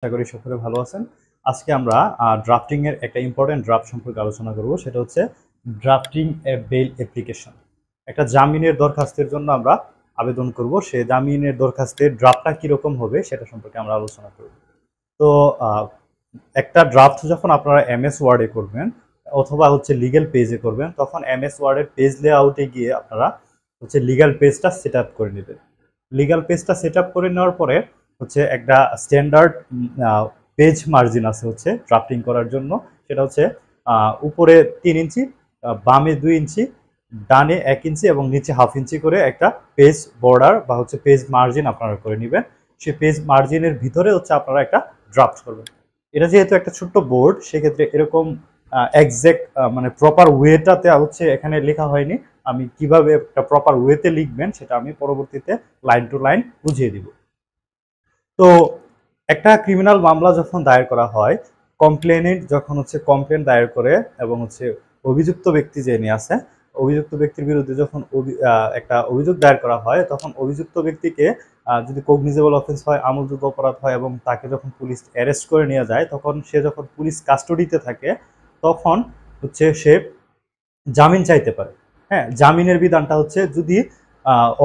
আশা করি সকলে ভালো আছেন। আজকে আমরা ড্রাফটিং এর একটা ইম্পর্টেন্ট ড্রাফট সম্পর্কে আলোচনা করব। সেটা হচ্ছে ড্রাফটিং এ বেল অ্যাপ্লিকেশন। একটা জামিনের দরখাস্তের জন্য আমরা আবেদন করব। সে জামিনের দরখাস্তের ড্রাফটটা কিরকম হবে সেটা সম্পর্কে আমরা আলোচনা করব। তো একটা ড্রাফট যখন আপনারা এমএস ওয়ার্ডে করবেন অথবা হচ্ছে লিগ্যাল পেজে করবেন, তখন এমএস ওয়ার্ডের পেজ লেআউটে গিয়ে আপনারা হচ্ছে লিগ্যাল পেজটা সেট আপ করে নেবেন। লিগ্যাল পেজটা সেট আপ করে নেওয়ার পরে হচ্ছে একটা স্ট্যান্ডার্ড পেজ মার্জিন আছে হচ্ছে ড্রাফটিং করার জন্য। সেটা হচ্ছে উপরে 3 ইঞ্চি, বামে 2 ইঞ্চি, ডানে 1 ইঞ্চি এবং নিচে হাফ ইঞ্চি করে একটা পেজ বর্ডার বা হচ্ছে পেজ মার্জিন আপনারা করে নেবেন। সেই পেজ মার্জিনের ভিতরে হচ্ছে আপনারা একটা ড্রাফট করবেন। এটা যেহেতু একটা ছোট্ট বোর্ড, সেক্ষেত্রে এরকম এক্সাক্ট মানে প্রপার ওয়েটাতে হচ্ছে এখানে লেখা হয়নি। আমি কিভাবে একটা প্রপার ওয়েতে লিখবেন সেটা আমি পরবর্তীতে লাইন টু লাইন বুঝিয়ে দিব। তো একটা ক্রিমিনাল মামলা যখন দায়ের করা হয়, কমপ্লেনেন্ট যখন হচ্ছে কমপ্লেন দায়ের করে এবং হচ্ছে অভিযুক্ত ব্যক্তি যে নিয়ে আসে, অভিযুক্ত ব্যক্তির বিরুদ্ধে যখন একটা অভিযোগ দায়ের করা হয়, তখন অভিযুক্ত ব্যক্তিকে যদি কগনিজেবল অফেন্স হয়, আমলযোগ্য অপরাধ হয় এবং তাকে যখন পুলিশ অ্যারেস্ট করে নিয়ে যায়, তখন সে যখন পুলিশ কাস্টডিতে থাকে তখন হচ্ছে সে জামিন চাইতে পারে। হ্যাঁ, জামিনের বিধানটা হচ্ছে যদি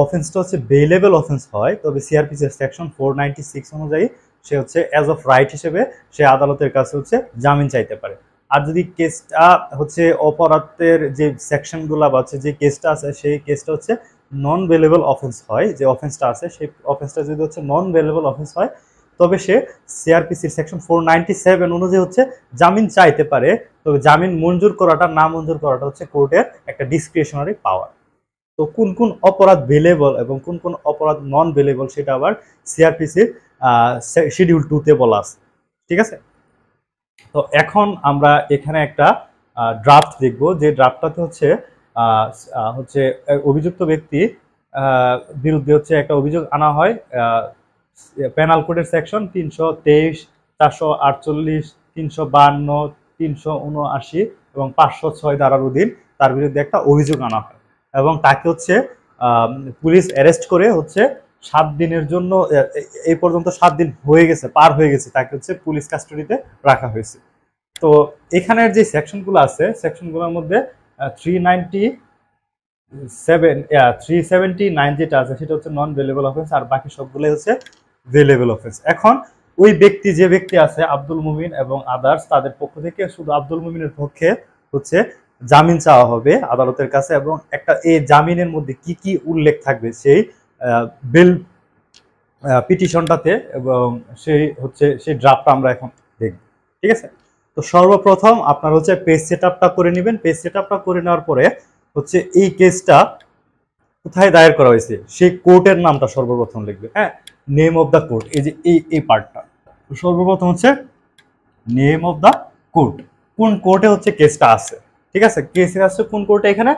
অফেন্সটা হচ্ছে বেলেবল অফেন্স হয়, তবে সিআরপিসি সেকশন 496 অনুযায়ী সে হচ্ছে অ্যাজ অফ রাইট হিসেবে সে আদালতের কাছে হচ্ছে জামিন চাইতে পারে। আর যদি কেসটা হচ্ছে অপরাধের যে সেকশনগুলো বা হচ্ছে যে কেসটা আছে, সেই কেসটা হচ্ছে নন বেলেবল অফেন্স হয়, যে অফেন্সটা আছে সেই অফেন্সটা যদি হচ্ছে নন বেলেবল অফেন্স হয়, তবে সে সিআরপিসির সেকশন 497 অনুযায়ী হচ্ছে জামিন চাইতে পারে। তবে জামিন মঞ্জুর করাটা না মঞ্জুর করাটা হচ্ছে কোর্টের একটা ডিসক্রিশনারি পাওয়ার। তো কোন কোন অপরাধ বেলেবল এবং কোন কোন অপরাধ নন বেলেবল সেটা আবার সিআরপিসির শিডিউল 2-তে বলা আছে। ঠিক আছে, তো এখন আমরা এখানে একটা ড্রাফট দেখব, যে ড্রাফটটাতে হচ্ছে হচ্ছে অভিযুক্ত ব্যক্তি বিরুদ্ধে হচ্ছে একটা অভিযোগ আনা হয় পেনাল কোডের সেকশন 323, 448, 352, 379 এবং 506 ধারার অধীন তার বিরুদ্ধে একটা অভিযোগ আনা হয় এবং তাকে হচ্ছে পুলিশ অ্যারেস্ট করে হচ্ছে 7 দিনের জন্য, এই পর্যন্ত 7 দিন হয়ে গেছে, পার হয়ে গেছে, তাকে হচ্ছে পুলিশ কাস্টডিতে রাখা হয়েছে। তো এখানের যে সেকশনগুলো আছে, সেকশনগুলোর মধ্যে 379 যেটা আছে সেটা হচ্ছে নন বেলেবল অফেন্স, আর বাকি সবগুলোই হচ্ছে বেলেবল অফেন্স। এখন ওই ব্যক্তি যে ব্যক্তি আছে আব্দুল মুমিন এবং আদার্স, তাদের পক্ষ থেকে শুধু আব্দুল মুমিনের পক্ষে হচ্ছে জামিন চাওয়া হবে আদালতের কাছে, এবং একটা এই জামিনের মধ্যে কি কি উল্লেখ থাকবে সেই বেল পিটিশনটাতে, এবং সেই ড্রাফটটা আমরা এখন দেখব। ঠিক আছে, তো সর্বপ্রথম আপনার হচ্ছে পেজ সেটআপটা করে নেবেন। পেজ সেটআপটা করে নেওয়ার পরে হচ্ছে এই কেসটা কোথায় দায়ের করা হয়েছে সেই কোর্টের নামটা সর্বপ্রথম লিখবে। হ্যাঁ, নেম অফ দ্য কোর্ট, এই যে এই পার্টটা সর্বপ্রথম হচ্ছে নেম অফ দ্য কোর্ট, কোন কোর্টে হচ্ছে কেসটা আছে। ঠিক আছে, কেসে আছে কোন কোর্টে, এখানে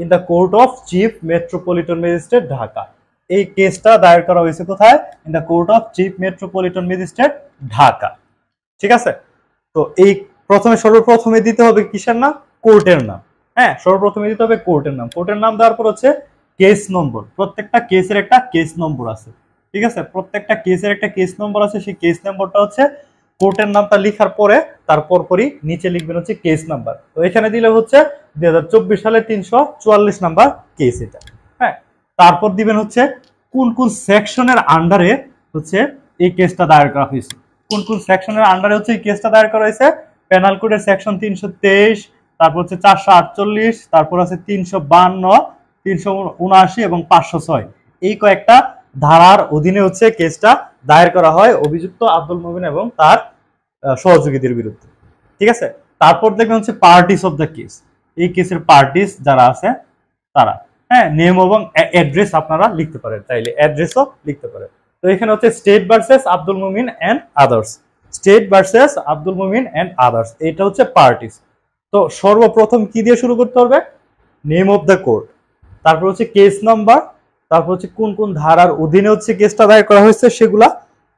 in the court of chief metropolitan magistrate Dhaka. এই কেসটা দায়ের করা হয়েছে কোথায়? In the court of chief metropolitan magistrate Dhaka. ঠিক আছে, তো এই সর্বপ্রথমে দিতে হবে কিসের নাম? কোর্টের নাম। হ্যাঁ, সর্বপ্রথমে দিতে হবে কোর্টের নাম। কোর্টের নাম দেওয়ার পর হচ্ছে কেস নম্বর, প্রত্যেকটা কেসের একটা কেস নম্বর আছে। ঠিক আছে, প্রত্যেকটা কেসের একটা কেস নম্বর আছে। সেই কেস নম্বরটা হচ্ছে কোর্টের নামটা লিখার পরে তার পরপরই নিচে লিখবেন হচ্ছে কেস নাম্বার। তো এখানে দিলে হচ্ছে 2024 সালে 344 নাম্বার কেস এটা। হ্যাঁ, তারপর দিবেন হচ্ছে কোন কোন সেকশনের আন্ডারে হচ্ছে এই কেসটা দায়ের করা হয়েছে। কোন কোন সেকশনের আন্ডারে হচ্ছে এই কেসটা দায়ের করা হয়েছে? পেনাল কোডের সেকশন 323, তারপর হচ্ছে 448, তারপর আছে 352, 379 এবং 506। এই কয়েকটা ধারার অধীনে হচ্ছে কেসটা দায়ের করা হয় অভিযুক্ত আব্দুল মুমিন এবং তার সহযোগীদের বিরুদ্ধে। ঠিক আছে, তারপর দেখবেন হচ্ছে পার্টিস অফ দ্য কেস। এই কেসের পার্টিস যারা আছে তারা, হ্যাঁ, নেম এবং অ্যাড্রেস আপনারা লিখতে পারেন, চাইলে অ্যাড্রেসও লিখতে পারেন। তো এখানে হচ্ছে state versus Abdul Mumin and others, state versus Abdul Mumin and others, এটা হচ্ছে পার্টিস। তো সর্বপ্রথম কি দিয়ে শুরু করতে হবে? নেম অফ দ্য কোর্ট, তারপর হচ্ছে কেস নাম্বার, তারপর হচ্ছে কোন কোন ধারার অধীনে হচ্ছে কেসটা দায়ের করা হয়েছে সেগুলা,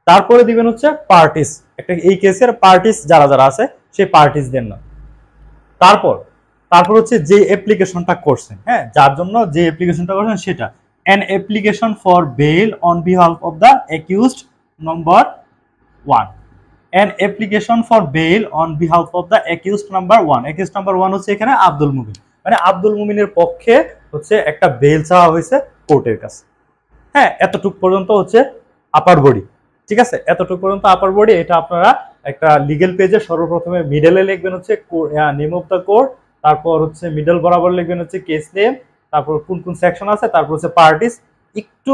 তারপরে দিবেন হচ্ছে পার্টিস, একটা এই কেসের পার্টিস যারা যারা আছে সেই পার্টিসদের নাম। তারপর হচ্ছে যে অ্যাপ্লিকেশনটা করছেন, হ্যাঁ, যার জন্য যে অ্যাপ্লিকেশনটা করছেন সেটা, an application for bail on behalf of the accused number 1, an application for bail on behalf of the accused number 1. accused number 1 হচ্ছে এখানে আব্দুল মুমিন, মানে আব্দুল মুমিনের পক্ষে হচ্ছে একটা বেল চাওয়া হয়েছে কোর্টের কাছে। হ্যাঁ, এতটুকু পর্যন্ত হচ্ছে আপার বডি। ঠিক আছে, এতটুকু পর্যন্ত আপার বডি। এটা আপনারা একটা লিগেল পেজে সর্বপ্রথমে মিডলে লিখবেন হচ্ছে নেম অফ দ্য কোর্ট, তারপর হচ্ছে মিডল বরাবর লিখবেন হচ্ছে কেস নেম, তারপর কোন কোন সেকশন আছে, তারপর হচ্ছে পার্টিস, একটু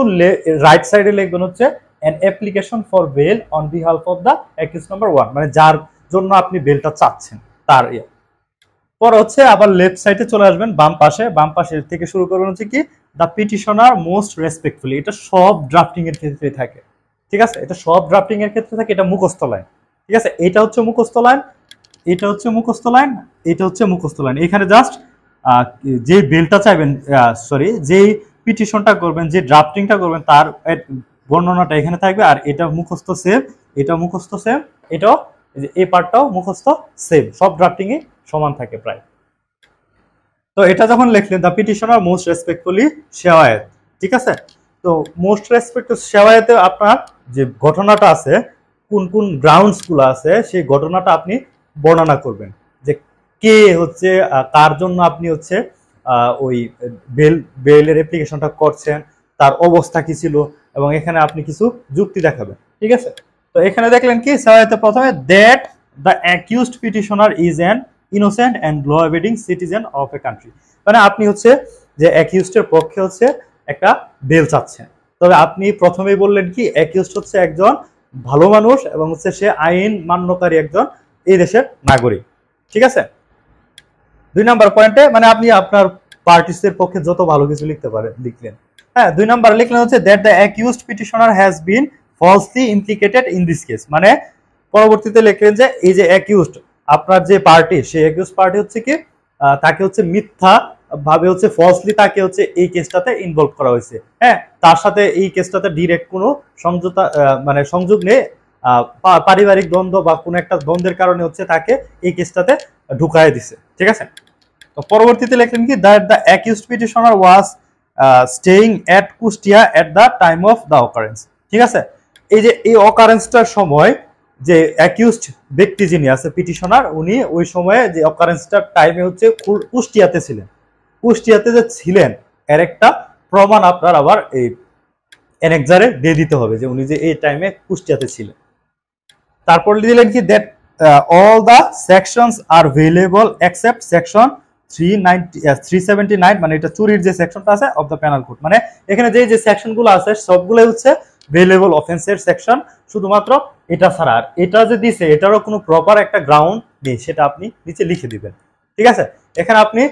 রাইট সাইডে লিখবেন হচ্ছে an application for bail on behalf of the accused number 1, মানে যার জন্য আপনি বেলটা চাচ্ছেন তার ইয়ে। পর হচ্ছে আবার লেফট সাইডে চলে আসবেন, বাম পাশে থেকে শুরু করবেন হচ্ছে কি দ্য পিটিশনার মোস্ট রেসপেক্টফুলি। এটা সব ড্রাফটিং এর ক্ষেত্রে থাকে। ঠিক আছে, এটা সব ড্রাফটিং এর ক্ষেত্রে থাকে। এটা মুখস্থ লাইন। ঠিক আছে, এটা হচ্ছে মুখস্থ লাইন, এটা হচ্ছে মুখস্থ লাইন, এটা হচ্ছে মুখস্থ লাইন। এখানে জাস্ট যে বেলটা চাইবেন, সরি, যেই পিটিশনটা করবেন, যে ড্রাফটিংটা করবেন তার বর্ণনাটা এখানে থাকবে। আর এটা মুখস্থ সেম, এটা মুখস্থ সেম, এটাও এই পার্টটাও মুখস্থ সেম, সব ড্রাফটিং এ সমান থাকে প্রায়। তো এটা যখন লিখলেন দ্য পিটিশনার মোস্ট রেসপেক্টফুলি শেওয়ায়েত। ঠিক আছে, তো মোস্ট রেসপেক্টফুল শেওয়ায়েতে আপনার যে ঘটনাটা আছে, কোন কোন গ্রাউন্ডস গুলো আছে, সেই ঘটনাটা আপনি বর্ণনা করবেন, যে কে হচ্ছে কার জন্য আপনি হচ্ছে ওই বেলের অ্যাপ্লিকেশনটা করছেন, তার অবস্থা কি ছিল, এবং এখানে আপনি কিছু যুক্তি দেখাবেন। ঠিক আছে, তো এখানে দেখলেন কি শেওয়ায়েতে প্রথমে that the accused petitioner is an innocent and law abiding citizen of a country, মানে আপনি হচ্ছে যে অ্যাকিউজডের পক্ষে হচ্ছে একটা বেল চাচ্ছেন। তবে আপনি প্রথমেই বললেন কি অ্যাকিউজড হচ্ছে একজন ভালো মানুষ এবং হচ্ছে সে আইন মান্যকারী একজন এই দেশের নাগরিক। ঠিক আছে, 2 নাম্বার পয়েন্টে মানে আপনি আপনার পার্টিসের পক্ষে যত ভালো কিছু লিখতে পারেন লিখলেন। হ্যাঁ, 2 নাম্বার লিখলেন হচ্ছে that the accused petitioner has been falsely implicated in this case, মানে পরবর্তীতে লিখলেন যে এই যে অ্যাকিউজড আপনার যে পার্টি, সেই অ্যাকিউজড পার্টি হচ্ছে কি তাকে হচ্ছে মিথ্যা ভাবে হচ্ছে ফলসলি তাকে হচ্ছে এই কেসটাতে ইনভলভ করা হয়েছে। হ্যাঁ, তার সাথে এই কেসটাতে ডিরেক্ট কোনো সমঝোতা মানে সংযোগ নেই, পারিবারিক দ্বন্দ্ব বা কোনো একটা দ্বন্দ্বের কারণে হচ্ছে তাকে এই কেসটাতে ঢুকায় দিছে। ঠিক আছে, তো পরবর্তীতে লিখলেন কি that the accused petitioner was staying at Kushtia at the time of the occurrence. ঠিক আছে, এই যে এই অকারেন্সটার সময় যে অ্যাকিউজড ব্যক্তি যিনি আছে পিটিশনার, উনি ওই সময়ে যে অকারেন্সটার টাইমে হচ্ছে কুষ্টিয়াতে ছিলেন। কুষ্টিয়াতে যে ছিলেন এর একটা প্রমাণ আপনার আবার এই এনেক্সারে দিয়ে দিতে হবে যে উনি যে এই টাইমে কুষ্টিয়াতে ছিলেন। তারপর দিলেন কি that all the sections are available except section 379, মানে এটা চুরির যে সেকশনটা আছে অফ দ্য পেনাল কোড, মানে এখানে যে সেকশনগুলো আছে সবগুলোই হচ্ছে ভেলেবল অফেন্সের সেকশন, শুধুমাত্র এটা ছাড়া। আর এটা যে দিছে এটারও কোনো প্রপার একটা গ্রাউন্ড নেই, সেটা আপনি নিচে লিখে দিবেন। ঠিক আছে, এখানে আপনি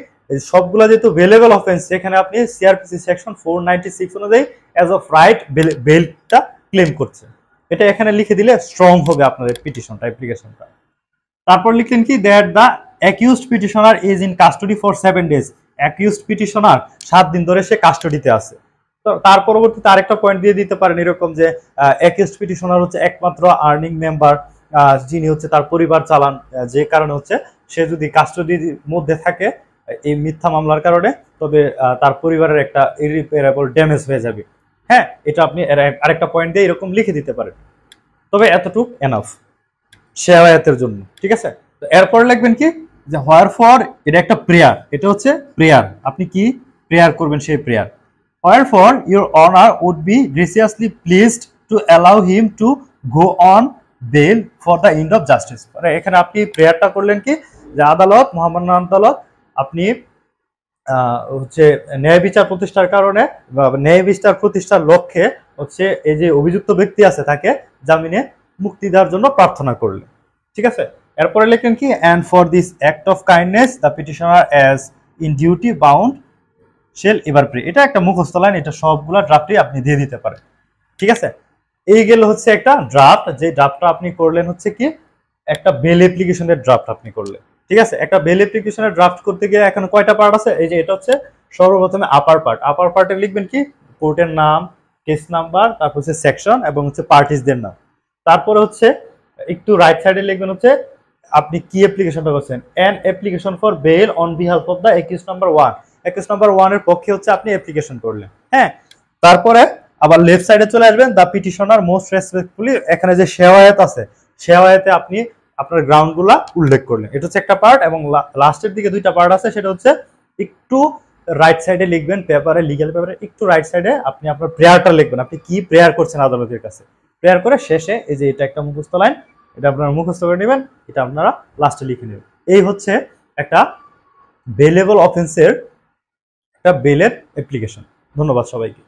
সবগুলো যেহেতু ভেলেবল অফেন্স, এখানে আপনি সিআরপিসি সেকশন 496 অনুযায়ী অ্যাজ অফ রাইট বেলটা ক্লেম করছে, এটা এখানে লিখে দিলে স্ট্রং হবে আপনাদের পিটিশনটা, অ্যাপ্লিকেশনটা। তারপর লিখলেন কি that the accused petitioner is in custody for 7 days, accused petitioner 7 দিন ধরে সে কাস্টডিতে আছে। তো তার পরবর্তীতে আরেকটা পয়েন্ট দিয়ে দিতে পারেন এরকম যে অ্যাকিউজড পিটিশনার হচ্ছে একমাত্র আর্নিং মেম্বার, যিনি হচ্ছে তার পরিবার চালান, যে কারণে হচ্ছে সে যদি কাস্টডির মধ্যে থাকে এই মিথ্যা মামলার কারণে, তবে তার পরিবারের একটা ইরিপেয়ারেবল ড্যামেজ হয়ে যাবে। হ্যাঁ, এটা আপনি আরেকটা পয়েন্ট দিয়ে এরকম লিখে দিতে পারেন। তবে এতটুক এনাফ শেওয়ায়াতের জন্য। ঠিক আছে, তো এরপর লিখবেন কি যে হোয়ার ফর, এটা একটা প্রেয়ার, এটা হচ্ছে প্রেয়ার, আপনি কি প্রেয়ার করবেন সেই prayer. Wherefore your honour would be graciously pleased to allow him to go on bail for the end of justice, মানে এখানে আপনি প্রেয়ারটা করলেন কি যে আদালত, মহামান্য আদালত, আপনি হচ্ছে ন্যায় বিচার প্রতিষ্ঠার কারণে বা ন্যায় বিচার প্রতিষ্ঠার লক্ষ্যে হচ্ছে এই যে অভিযুক্ত ব্যক্তি আছে তাকে জামিনে মুক্তি দেওয়ার জন্য প্রার্থনা করলেন। ঠিক আছে, এরপরে লিখলেন কি and for this act of kindness the petitioner as in duty bound shall ever pray, এটা একটা মুখস্থ লাইন, এটা সবগুলা ড্রাফটই আপনি দিয়ে দিতে পারেন। ঠিক আছে, এই গেল হচ্ছে একটা ড্রাফট, যে ড্রাফটটা আপনি করলেন হচ্ছে কি একটা বেল অ্যাপ্লিকেশনের ড্রাফট আপনি করলেন। ঠিক আছে, একটা বেল অ্যাপ্লিকেশনের ড্রাফট করতে গিয়ে এখন কয়টা পার্ট আছে, এই যে এটা হচ্ছে সর্বপ্রথমে আপার পার্ট। আপার পার্টে লিখবেন কি কোর্টের নাম, কেস নাম্বার, তারপর হচ্ছে সেকশন এবং হচ্ছে পার্টিসদের নাম। তারপরে হচ্ছে একটু রাইট সাইডে লিখবেন হচ্ছে আপনি কি অ্যাপ্লিকেশনটা করছেন, an application for bail on behalf of the accused number 1, accused number 1 এর পক্ষে হচ্ছে আপনি অ্যাপ্লিকেশন করলেন। হ্যাঁ, তারপরে আবার লেফট সাইডে চলে আসবেন দ্য পিটিশনার মোস্ট রেসপেক্টফুলি, এখানে যে শেওয়ায়াত আছে সে হাওয়াতে আপনি আপনার গ্রাউন্ডগুলা উল্লেখ করলেন। এটা হচ্ছে একটা পার্ট, এবং লাস্টের দিকে দুইটা পার্ট আছে, সেটা হচ্ছে একটু রাইট সাইডে লিখবেন পেপারে, লিগ্যাল পেপারে একটু রাইট সাইডে আপনি আপনার প্রেয়ারটা লিখবেন, আপনি কি প্রেয়ার করছেন আদালতের কাছে। প্রেয়ার করে শেষে এই যে এটা একটা মুখস্থ লাইন, এটা আপনারা মুখস্থ করে নেবেন, এটা আপনারা লাস্টে লিখে নেবেন। এই হচ্ছে একটা বেলেবল অফেন্সের একটা বেলের অ্যাপ্লিকেশন। ধন্যবাদ সবাইকে।